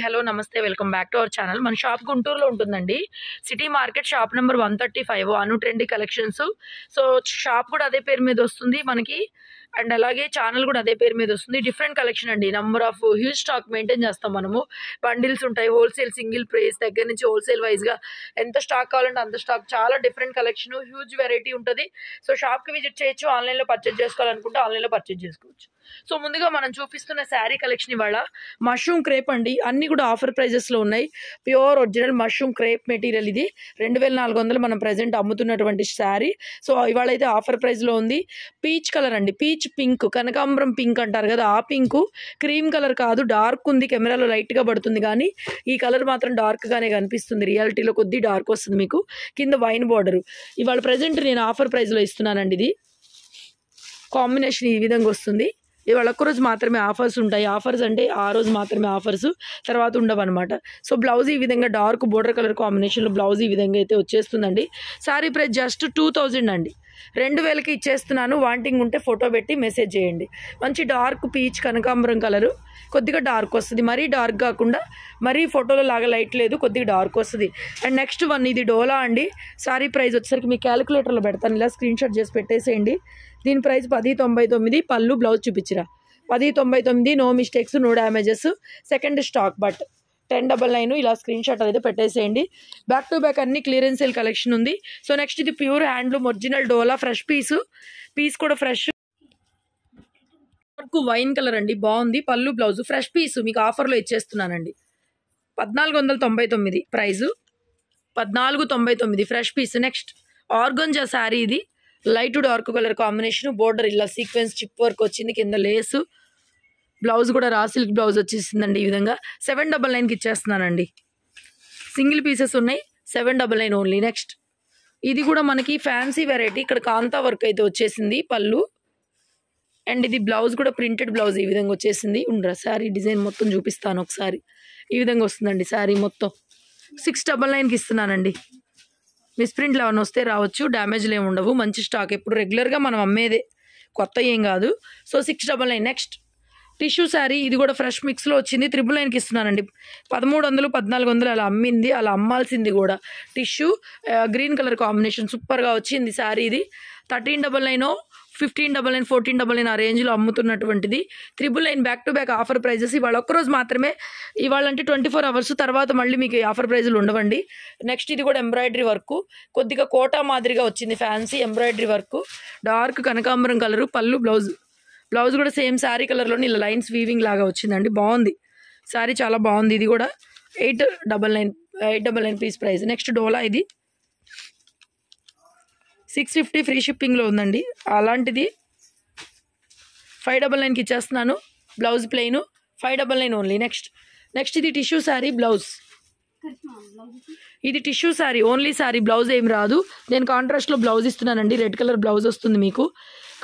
Hello నమస్తే welcome back to our channel. మన shop గుంటూరులో ఉంటుందండి. సిటీ మార్కెట్ షాప్ నెంబర్ 135 అను ట్రెండీ కలెక్షన్స్. సో షాప్ కూడా అదే పేరు మీద వస్తుంది మనకి, అండ్ అలాగే ఛానల్ కూడా అదే పేరు మీద వస్తుంది. డిఫరెంట్ కలెక్షన్ అండి. Number of huge stock maintain చేస్తాం మనము. బండిల్స్ ఉంటాయి, హోల్సేల్ సింగిల్ ప్రైస్ దగ్గర నుంచి హోల్సేల్ వైజ్గా ఎంత స్టాక్ కావాలంటే అంత స్టాక్, చాలా డిఫరెంట్ కలెక్షన్, హ్యూజ్ వెరైటీ ఉంటుంది. సో షాప్కి విజిట్ చేయొచ్చు, ఆన్లైన్లో పర్చేజ్ చేసుకోవాలనుకుంటే ఆన్లైన్లో పర్చేజ్ చేసుకోవచ్చు. సో ముందుగా మనం చూపిస్తున్న శారీ కలెక్షన్ ఇవాళ మష్రూమ్ క్రేప్ అండి. అన్నీ కూడా ఆఫర్ ప్రైజెస్లో ఉన్నాయి. Pure original mushroom crepe material. ఇది 2400 మనం ప్రజెంట్ అమ్ముతున్నటువంటి శారీ. సో ఇవాళ అయితే ఆఫర్ ప్రైస్లో ఉంది. పీచ్ కలర్ అండి, పీచ్ పింక్, కనకాంబరం పింక్ అంటారు కదా, ఆ పింక్. క్రీమ్ కలర్ కాదు, డార్క్ ఉంది. కెమెరాలో లైట్గా పడుతుంది కానీ ఈ కలర్ మాత్రం డార్క్గానే కనిపిస్తుంది. రియాలిటీలో కొద్ది డార్క్ వస్తుంది మీకు. కింద వైన్ బార్డర్. ఇవాళ ప్రజెంట్ నేను ఆఫర్ ప్రైస్లో ఇస్తున్నానండి. ఇది కాంబినేషన్ ఈ విధంగా వస్తుంది. ఇవాళ ఒక్కరోజు మాత్రమే ఆఫర్స్ ఉంటాయి. ఆఫర్స్ అంటే ఆ రోజు మాత్రమే ఆఫర్స్, తర్వాత ఉండవు అనమాట. సో బ్లౌజ్ ఈ విధంగా డార్క్ బోర్డర్ కలర్ కాంబినేషన్లో బ్లౌజ్ ఈ విధంగా అయితే వచ్చేస్తుందండి. శారీ ప్రైస్ జస్ట్ 2000 అండి. 2000కి ఇచ్చేస్తున్నాను. వాంటింగ్ ఉంటే ఫోటో పెట్టి మెసేజ్ చేయండి. మంచి డార్క్ పీచ్ కనకాంబరం కలరు, కొద్దిగా డార్క్ వస్తుంది. మరీ డార్క్ కాకుండా మరీ ఫోటోలో లాగా లైట్ లేదు, కొద్దిగా డార్క్ వస్తుంది. అండ్ నెక్స్ట్ వన్, ఇది డోలా అండి. శారీ ప్రైస్ వచ్చేసరికి మీ క్యాలిక్యులేటర్లో పెడతాను, ఇలా స్క్రీన్ షాట్ చేసి పెట్టేసేయండి. దీని ప్రైస్ 1099. పళ్ళు బ్లౌజ్ చూపించిరా 1099. No mistakes, no damages. Second stock but 1099. ఇలా స్క్రీన్ షాట్ అయితే పెట్టేసేయండి. బ్యాక్ టు బ్యాక్ అన్ని క్లియరెన్స్ సేల్ కలెక్షన్ ఉంది. సో నెక్స్ట్ ఇది pure handloom original dola fresh piece కూడా ఫ్రెష్ వైన్ కలర్ అండి. బాగుంది. పళ్ళు బ్లౌజ్ ఫ్రెష్ పీస్ మీకు ఆఫర్లో ఇచ్చేస్తున్నానండి. 1499 price. 1499 fresh piece. Next organza sari. ఇది light dark colour combination. Border ఇలా సీక్వెన్స్ చిప్ వర్క్ వచ్చింది, కింద లేసు. బ్లౌజ్ కూడా రా సిల్క్ బ్లౌజ్ వచ్చేసిందండి. ఈ విధంగా 799కి ఇచ్చేస్తున్నానండి. సింగిల్ పీసెస్ ఉన్నాయి, 799 ఓన్లీ. నెక్స్ట్ ఇది కూడా మనకి ఫ్యాన్సీ వెరైటీ. ఇక్కడ కాంతా వర్క్ అయితే వచ్చేసింది పళ్ళు. అండ్ ఇది బ్లౌజ్ కూడా ప్రింటెడ్ బ్లౌజ్ ఈ విధంగా వచ్చేసింది. ఉండరా శారీ డిజైన్ మొత్తం చూపిస్తాను ఒకసారి. ఈ విధంగా వస్తుందండి శారీ మొత్తం. 699కి ఇస్తున్నానండి. మిస్ప్రింట్లు ఏమైనా వస్తే రావచ్చు, డ్యామేజ్లు ఏమి ఉండవు. మంచి స్టాక్, ఎప్పుడు రెగ్యులర్గా మనం అమ్మేదే, కొత్త ఏం కాదు. సో 699. Next tissue sari. ఇది కూడా ఫ్రెష్ మిక్స్లో వచ్చింది. 999కి ఇస్తున్నానండి. 1300 1400 అలా అమ్మింది, అలా అమ్మాల్సింది కూడా. టిష్యూ గ్రీన్ కలర్ కాంబినేషన్ సూపర్గా వచ్చింది శారీ. ఇది 1399, 1599, 1499 ఆ రేంజ్లో అమ్ముతున్నటువంటిది. 999 back to back offer prices. ఇవాళ ఒక్కరోజు మాత్రమే. ఇవాళ అంటే 24 అవర్స్, తర్వాత మళ్ళీ మీకు ఆఫర్ ప్రైజులు ఉండవండి. నెక్స్ట్ ఇది కూడా ఎంబ్రాయిడరీ వర్క్, కొద్దిగా కోటా మాదిరిగా వచ్చింది. ఫ్యాన్సీ ఎంబ్రాయిడరీ వర్క్, డార్క్ కనకాంబరం కలరు. పళ్ళు బ్లౌజ్ కూడా సేమ్ శారీ కలర్లోని ఇలా లైన్స్ వీవింగ్ లాగా వచ్చిందండి. బాగుంది శారీ, చాలా బాగుంది. ఇది కూడా 899 పీస్ ప్రైస్. నెక్స్ట్ డోలా. ఇది 650 ఫ్రీ షిప్పింగ్లో ఉందండి. అలాంటిది 599కి ఇచ్చేస్తున్నాను. Blouse plain, 599 only. నెక్స్ట్ ఇది టిష్యూ శారీ. బ్లౌజ్ ఇది tissue sari, only sari, blouse ఏమి రాదు. నేను కాంట్రాస్ట్లో బ్లౌజ్ ఇస్తున్నానండి. రెడ్ కలర్ బ్లౌజ్ వస్తుంది మీకు.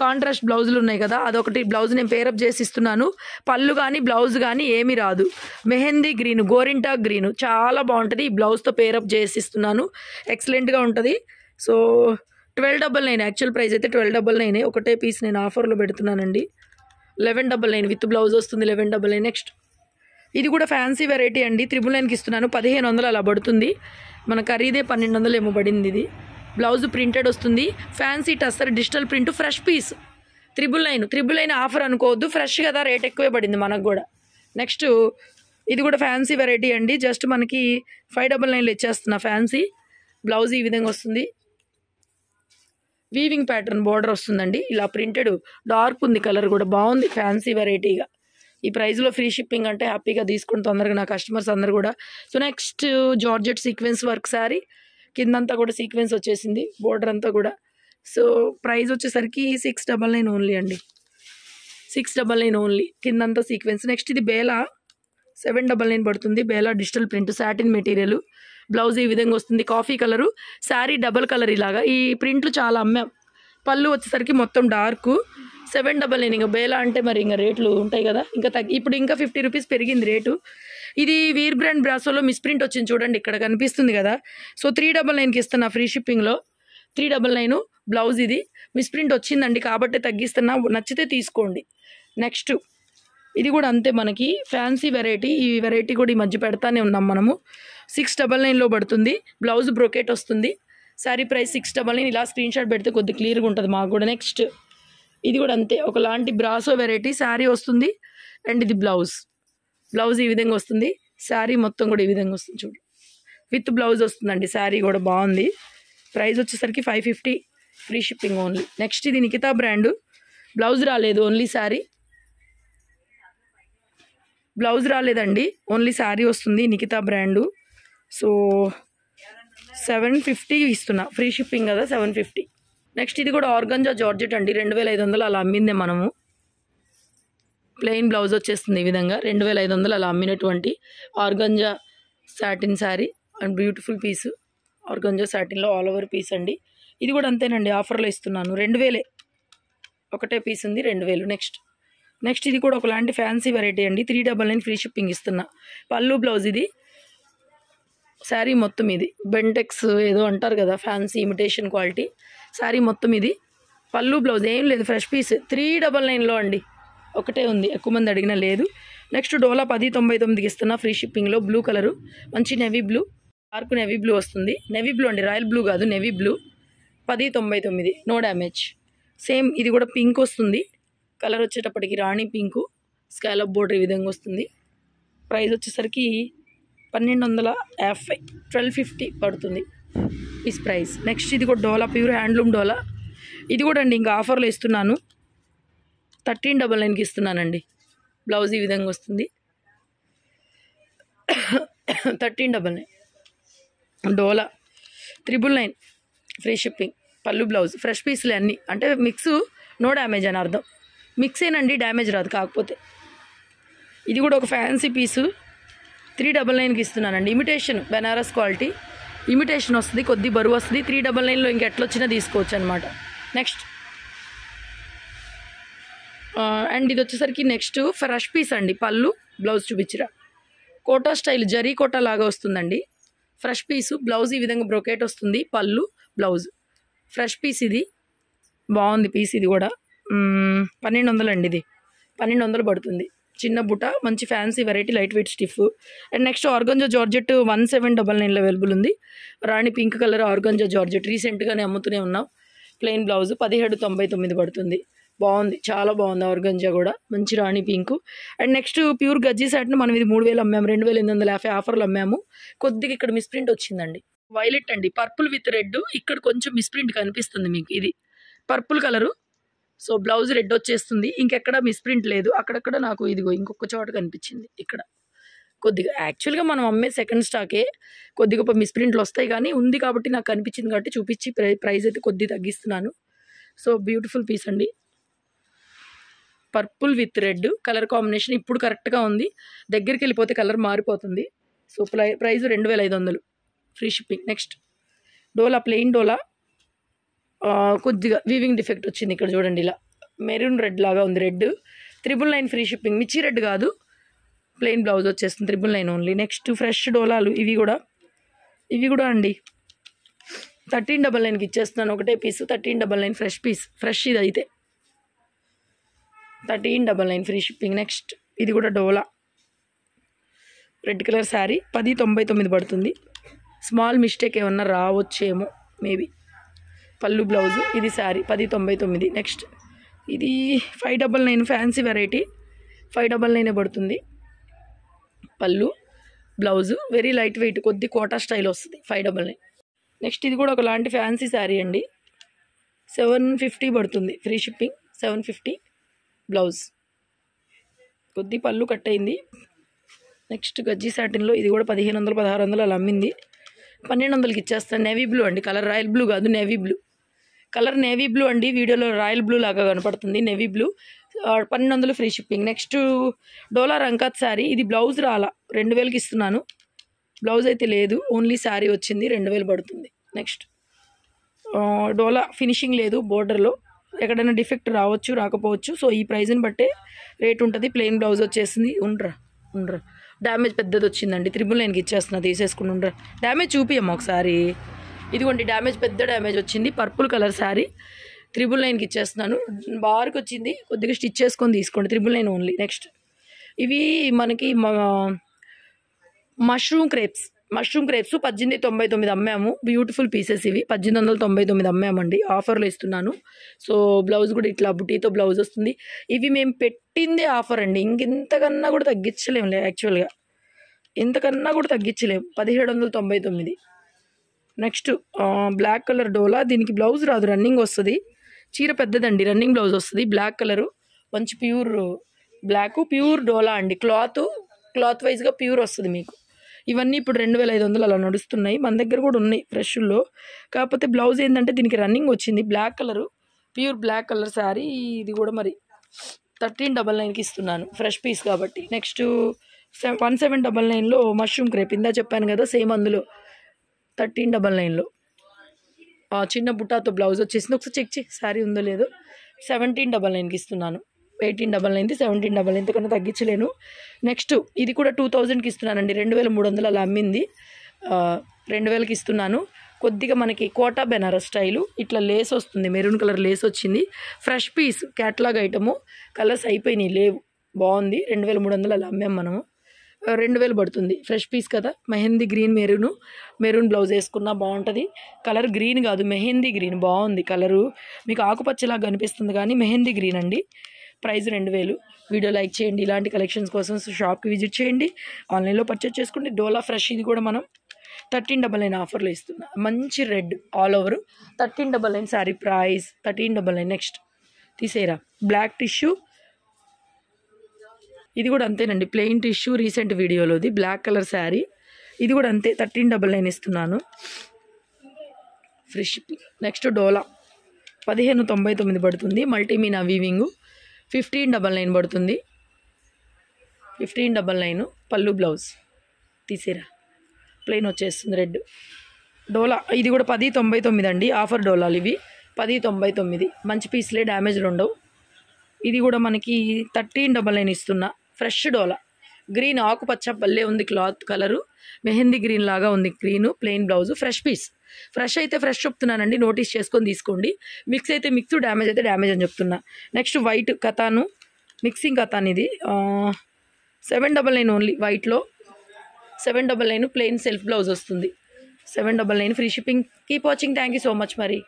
కాంట్రాస్ట్ బ్లౌజులు ఉన్నాయి కదా, అదొకటి బ్లౌజ్ నేను పేరప్ చేసి ఇస్తున్నాను. పళ్ళు కానీ బ్లౌజ్ కానీ ఏమీ రాదు. మెహందీ గ్రీన్, గోరింటా గ్రీన్, చాలా బాగుంటుంది. ఈ బ్లౌజ్తో పేరప్ చేసి ఇస్తున్నాను. ఎక్సలెంట్గా ఉంటుంది. సో 1299. యాక్చువల్ ప్రైస్ అయితే 1299. ఒకటే పీస్ నేను ఆఫర్లో పెడుతున్నానండి. 1199 విత్ బ్లౌజ్ వస్తుంది. 1199. నెక్స్ట్ ఇది కూడా ఫ్యాన్సీ వెరైటీ అండి. 999కి ఇస్తున్నాను. 1500 అలా పడుతుంది. మన ఖరీదే 1200 ఏమో పడింది. ఇది బ్లౌజ్ ప్రింటెడ్ వస్తుంది. Fancy tussar digital print fresh piece. 999 offer అనుకోవద్దు, ఫ్రెష్ కదా, రేట్ ఎక్కువే పడింది మనకు కూడా. నెక్స్ట్ ఇది కూడా ఫ్యాన్సీ వెరైటీ అండి. జస్ట్ మనకి 599లో ఇచ్చేస్తున్నా. ఫ్యాన్సీ బ్లౌజ్ ఈ విధంగా వస్తుంది. వీవింగ్ ప్యాటర్న్ బోర్డర్ వస్తుందండి. ఇలా ప్రింటెడ్ డార్క్ ఉంది, కలర్ కూడా బాగుంది. ఫ్యాన్సీ వెరైటీగా ఈ ప్రైస్లో ఫ్రీ షిప్పింగ్ అంటే హ్యాపీగా తీసుకుని తొందరగా నా కస్టమర్స్ అందరు కూడా. So next georgette sequence work sari. కిందంతా కూడా సీక్వెన్స్ వచ్చేసింది, బోర్డర్ అంతా కూడా. సో ప్రైస్ వచ్చేసరికి 699 ఓన్లీ అండి. 699 ఓన్లీ, కిందంతా సీక్వెన్స్. నెక్స్ట్ ఇది బేలా, 799 పడుతుంది. Bela digital print, satin material. Blouse ఈ విధంగా వస్తుంది. Coffee colour, sari double colour ఇలాగా. ఈ ప్రింట్లు చాలా అమ్మాం. పళ్ళు వచ్చేసరికి మొత్తం డార్క్. 799. ఇంకా బేలా అంటే మరి ఇంకా రేట్లు ఉంటాయి కదా, ఇంకా ఇప్పుడు ఇంకా 50 రూపీస్ పెరిగింది రేటు. ఇది వీర్ బ్రాండ్ బ్రాసోలో మిస్ప్రింట్ వచ్చింది చూడండి, ఇక్కడ కనిపిస్తుంది కదా. సో 399కి ఇస్తున్నా ఫ్రీ షిప్పింగ్లో. 399 బ్లౌజ్. ఇది మిస్ప్రింట్ వచ్చిందండి కాబట్టి తగ్గిస్తున్నా, నచ్చితే తీసుకోండి. నెక్స్ట్ ఇది కూడా అంతే మనకి ఫ్యాన్సీ వెరైటీ. ఈ వెరైటీ కూడా ఈ మధ్య పెడతానే ఉన్నాం మనము. 699లో పడుతుంది. బ్లౌజ్ బ్రోకెట్ వస్తుంది. శారీ ప్రైస్ 699. ఇలా స్క్రీన్ షాట్ పెడితే కొద్దిగా క్లియర్గా ఉంటుంది మాకు కూడా. నెక్స్ట్ ఇది కూడా అంతే, ఒకలాంటి బ్రాసో వెరైటీ. శారీ వస్తుంది అండ్ ఇది బ్లౌజ్ ఈ విధంగా వస్తుంది. శారీ మొత్తం కూడా ఈ విధంగా వస్తుంది చూడు, విత్ బ్లౌజ్ వస్తుందండి. శారీ కూడా బాగుంది. ప్రైస్ వచ్చేసరికి 550, ఫ్రీ షిప్పింగ్ ఓన్లీ. నెక్స్ట్ ఇది నిఖితా బ్రాండ్. బ్లౌజ్ రాలేదు, ఓన్లీ శారీ. బ్లౌజ్ రాలేదండి, ఓన్లీ శారీ వస్తుంది. నిఖితా బ్రాండు. సో 750 ఇస్తున్నా, ఫ్రీ షిప్పింగ్ కదా 750. నెక్స్ట్ ఇది కూడా ఆర్గంజా జార్జెట్ అండి. 2500 అలా అమ్మిందే మనము. ప్లెయిన్ బ్లౌజ్ వచ్చేస్తుంది ఈ విధంగా. 2500 అలా అమ్మినటువంటి organza satin sari and beautiful piece. Organza సాటిన్లో ఆల్ ఓవర్ పీస్ అండి. ఇది కూడా అంతేనండి, ఆఫర్లో ఇస్తున్నాను. 2000 ఒకటే పీస్ ఉంది, 2000. నెక్స్ట్ ఇది కూడా ఒకలాంటి ఫ్యాన్సీ వెరైటీ అండి. 399 ఫ్రీ షిప్పింగ్ ఇస్తున్నా. పళ్ళు బ్లౌజ్ ఇది. శారీ మొత్తం ఇది బెంటెక్స్ ఏదో అంటారు కదా, ఫ్యాన్సీ ఇమిటేషన్ క్వాలిటీ. శారీ మొత్తం ఇది. పళ్ళు బ్లౌజ్ ఏం లేదు, ఫ్రెష్ పీస్. 399లో అండి, ఒకటే ఉంది, ఎక్కువ మంది అడిగినా లేదు. నెక్స్ట్ డోలా 1099కి ఇస్తున్నా, ఫ్రీ షిప్పింగ్లో. బ్లూ కలరు, మంచి navy blue, dark navy blue వస్తుంది. నెవీ బ్లూ అండి, రాయల్ బ్లూ కాదు, navy blue. 1099, no damage. Same ఇది కూడా పింక్ వస్తుంది. కలర్ వచ్చేటప్పటికి రాణి పింకు, స్కాలప్ బోర్డర్ ఈ విధంగా వస్తుంది. ప్రైస్ వచ్చేసరికి 1250, 1250 పడుతుంది ఈ ప్రైస్. నెక్స్ట్ ఇది కూడా డోలా, ప్యూర్ హ్యాండ్లూమ్ డోలా. ఇది కూడా అండి ఇంకా ఆఫర్లో ఇస్తున్నాను. 1399కి ఇస్తున్నానండి. బ్లౌజ్ ఈ విధంగా వస్తుంది. 1399 డోలా. 999 ఫ్రీ షిప్పింగ్. పళ్ళు బ్లౌజ్ ఫ్రెష్ పీస్లే అన్నీ, అంటే మిక్స్, నో డ్యామేజ్ అని అర్థం. మిక్సేనండి, డ్యామేజ్ రాదు కాకపోతే. ఇది కూడా ఒక ఫ్యాన్సీ పీసు. 399కి ఇస్తున్నానండి. ఇమిటేషన్ బెనారస్ క్వాలిటీ, ఇమిటేషన్ వస్తుంది, కొద్ది బరువు వస్తుంది. 399లో ఇంకెట్లొచ్చినా తీసుకోవచ్చు అనమాట. నెక్స్ట్ అండ్ ఇది వచ్చేసరికి నెక్స్ట్ ఫ్రెష్ పీస్ అండి. పళ్ళు బ్లౌజ్ చూపించిరా. కోటా స్టైల్ జరీ కోటా లాగా వస్తుందండి. ఫ్రెష్ పీసు, బ్లౌజ్ ఈ విధంగా బ్రొకేట్ వస్తుంది. పళ్ళు బ్లౌజ్ ఫ్రెష్ పీస్. ఇది బాగుంది పీస్. ఇది కూడా 1200 అండి. ఇది 1200 పడుతుంది. చిన్న బుట్ట, మంచి fancy variety, light weight stiff. And next organza georgette 1799లో అవైలబుల్ ఉంది. Rani pink colour organza georgette రీసెంట్గానే అమ్ముతూనే ఉన్నాం. ప్లెయిన్ బ్లౌజ్ 1799 పడుతుంది. బాగుంది, చాలా బాగుంది. ఆర్గంజా కూడా మంచి రాణి పింక్. అండ్ నెక్స్ట్ ప్యూర్ గజ్జీ సెట్ను మనం ఇది 3000 అమ్మాము, 2850 ఆఫర్లు అమ్మాము. కొద్దిగా ఇక్కడ మిస్ప్రింట్ వచ్చిందండి. వైలెట్ అండి, పర్పుల్ విత్ రెడ్. ఇక్కడ కొంచెం మిస్ప్రింట్ కనిపిస్తుంది మీకు. ఇది purple colour. So blouse red వచ్చేస్తుంది. ఇంకెక్కడ మిస్ప్రింట్ లేదు. అక్కడక్కడ నాకు ఇదిగో ఇంకొక చోట కనిపించింది ఇక్కడ కొద్దిగా. యాక్చువల్గా మనం అమ్మే సెకండ్ స్టాకే, కొద్దిగా మిస్ప్రింట్లు వస్తాయి, కానీ ఉంది కాబట్టి నాకు కనిపించింది కాబట్టి చూపించి ప్రైస్ అయితే కొద్దిగా తగ్గిస్తున్నాను. సో బ్యూటిఫుల్ పీస్ అండి. Purple with red colour combination ఇప్పుడు కరెక్ట్గా ఉంది. దగ్గరికి వెళ్ళిపోతే కలర్ మారిపోతుంది. సో price 2500, free shipping. Next dola, plain dola. కొద్దిగా వీవింగ్ డిఫెక్ట్ వచ్చింది ఇక్కడ చూడండి, ఇలా మెరూన్ రెడ్ లాగా ఉంది. Red 999 free shipping. మిర్చి రెడ్ కాదు, ప్లెయిన్ బ్లౌజ్ వచ్చేస్తుంది. 999 ఓన్లీ. Next fresh డోలాలు. ఇవి కూడా అండి 1399కి ఇచ్చేస్తున్నాను. ఒకటే పీసు 1399 ఫ్రెష్ పీస్. ఫ్రెష్ ఇది అయితే 1399 ఫ్రీ షిప్పింగ్. నెక్స్ట్ ఇది కూడా డోలా, రెడ్ కలర్ శారీ 1099 పడుతుంది. స్మాల్ మిస్టేక్ ఏమన్నా రావచ్చేమో మేబీ. పళ్ళు బ్లౌజు. ఇది శారీ 1099. నెక్స్ట్ ఇది 599 ఫ్యాన్సీ వెరైటీ, 599 పడుతుంది. పళ్ళు బ్లౌజు వెరీ లైట్ వెయిట్, కొద్ది కోటా స్టైల్ వస్తుంది. 599. నెక్స్ట్ ఇది కూడా ఒకలాంటి ఫ్యాన్సీ శారీ అండి. 750 పడుతుంది, ఫ్రీ షిప్పింగ్. 750 బ్లౌజ్. కొద్ది పళ్ళు కట్ అయింది. నెక్స్ట్ గజ్జీ సాటిన్లో ఇది కూడా 1500, 1600 అలా అమ్మింది. 1200కి ఇచ్చేస్తాను. నేవీ బ్లూ అండి కలర్. రాయల్ బ్లూ కాదు, navy blue colour. Navy blue అండి, వీడియోలో రాయల్ బ్లూ లాగా కనపడుతుంది. Navy blue 1200 free shipping. Next dola Rangkat sari. ఇది బ్లౌజ్ రాలా, 2000కి ఇస్తున్నాను. బ్లౌజ్ అయితే లేదు, ఓన్లీ శారీ వచ్చింది, 2000 పడుతుంది. నెక్స్ట్ డోలా ఫినిషింగ్ లేదు, బోర్డర్లో ఎక్కడైనా డిఫెక్ట్ రావచ్చు, రాకపోవచ్చు. సో ఈ ప్రైజ్ని బట్టే రేట్ ఉంటుంది. ప్లెయిన్ బ్లౌజ్ వచ్చేసింది. ఉండరా డ్యామేజ్ పెద్దది వచ్చిందండి. 999కి ఇచ్చేస్తున్నా, తీసేసుకుని ఉండరా. డ్యామేజ్ చూపియమ్మా ఒకసారి. ఇదిగోండి డ్యామేజ్, పెద్ద డ్యామేజ్ వచ్చింది. పర్పుల్ కలర్ శారీ 999కి ఇచ్చేస్తున్నాను. బార్కి వచ్చింది, కొద్దిగా స్టిచ్ చేసుకొని తీసుకోండి. 999 ఓన్లీ. నెక్స్ట్ ఇవి మనకి మష్రూమ్ క్రేప్స్ 1899 అమ్మాము. బ్యూటిఫుల్ పీసెస్ ఇవి 1899 అమ్మామండి. ఆఫర్లో ఇస్తున్నాను. సో బ్లౌజ్ కూడా ఇట్లా బుటీతో బ్లౌజ్ వస్తుంది. ఇవి మేము పెట్టిందే ఆఫర్ అండి. ఇంకెంతకన్నా కూడా తగ్గించలేము. యాక్చువల్గా ఎంతకన్నా కూడా తగ్గించలేము. 1799. నెక్స్ట్ బ్లాక్ కలర్ డోలా. దీనికి బ్లౌజ్ రాదు, రన్నింగ్ వస్తుంది. చీర పెద్దదండి, రన్నింగ్ బ్లౌజ్ వస్తుంది. బ్లాక్ కలరు, మంచి ప్యూర్ బ్లాక్, ప్యూర్ డోలా అండి. క్లాత్ వైజ్గా ప్యూర్ వస్తుంది మీకు. ఇవన్నీ ఇప్పుడు 2500 అలా నడుస్తున్నాయి. మన దగ్గర కూడా ఉన్నాయి ఫ్రెష్లో. కాకపోతే బ్లౌజ్ ఏంటంటే దీనికి రన్నింగ్ వచ్చింది. Black colour, pure black colour sari. ఇది కూడా మరి 1399కి ఇస్తున్నాను, ఫ్రెష్ పీస్ కాబట్టి. నెక్స్ట్ 1799లో మష్రూమ్ క్రేప్. ఇందా చెప్పాను కదా, సేమ్ అందులో 1399లో చిన్న బుట్టాతో బ్లౌజ్ వచ్చేసింది. ఒకసారి చెక్ చేయి శారీ ఉందో లేదో. 1799కి ఇస్తున్నాను. 1899, 1799 కన్నా తగ్గించలేను. నెక్స్ట్ ఇది కూడా 2000కి ఇస్తున్నానండి. 2300 అలా అమ్మింది. 2000కి ఇస్తున్నాను. కొద్దిగా మనకి కోటా బెనారస్ స్టైలు, ఇట్లా లేస్ వస్తుంది, మెరూన్ కలర్ లేస్ వచ్చింది. Fresh piece, catalogue item. Colours అయిపోయినాయి, లేవు. బాగుంది. 2300 అలా అమ్మాం మనము. 2000 పడుతుంది. ఫ్రెష్ పీస్ కదా. మెహందీ గ్రీన్, మెరూన్ బ్లౌజ్ వేసుకున్నా బాగుంటుంది. కలర్ గ్రీన్ కాదు, మెహందీ గ్రీన్. బాగుంది కలరు. మీకు ఆకుపచ్చలాగా కనిపిస్తుంది కానీ మెహందీ గ్రీన్ అండి. ప్రైస్ 2000. వీడియో లైక్ చేయండి. ఇలాంటి కలెక్షన్స్ కోసం షాప్కి విజిట్ చేయండి. ఆన్లైన్లో పర్చేస్ చేసుకోండి. డోలా ఫ్రెష్ ఇది కూడా మనం 1399 ఆఫర్లో ఇస్తున్నాం. మంచి red all over 1399 sari price 1399. Next తీసేరా బ్లాక్ టిష్యూ. ఇది కూడా అంతేనండి, ప్లెయిన్ టిష్యూ. రీసెంట్ వీడియోలోది బ్లాక్ కలర్ శారీ. ఇది కూడా అంతే 1399 ఇస్తున్నాను, ఫ్రెష్. నెక్స్ట్ డోలా 1599 పడుతుంది. మల్టీమీనా వీవింగ్ 1599 పడుతుంది. 1599 పళ్ళు బ్లౌజ్. తీసేరా ప్లెయిన్ వచ్చేస్తుంది రెడ్ డోలా. ఇది కూడా 1099 అండి. ఆఫర్ డోలాలు ఇవి 1099. మంచి పీస్లే, డ్యామేజ్లు ఉండవు. ఇది కూడా మనకి 1399 ఇస్తున్నా. ఫ్రెష్ డోలా గ్రీన్, ఆకుపచ్చ భలే ఉంది. క్లాత్ కలరు మెహందీ గ్రీన్ లాగా ఉంది. Green, plain blouse. Fresh piece. Fresh అయితే ఫ్రెష్ చెప్తున్నానండి, నోటీస్ చేసుకొని తీసుకోండి. మిక్స్ అయితే మిక్స్, డ్యామేజ్ అయితే డ్యామేజ్ అని చెప్తున్నా. Next white katan, mixing katan. ఇది 799 ఓన్లీ. వైట్లో 799 ప్లెయిన్ సెల్ఫ్ బ్లౌజ్ వస్తుంది. 799 free shipping. Keep watching. Thank you so much మరి.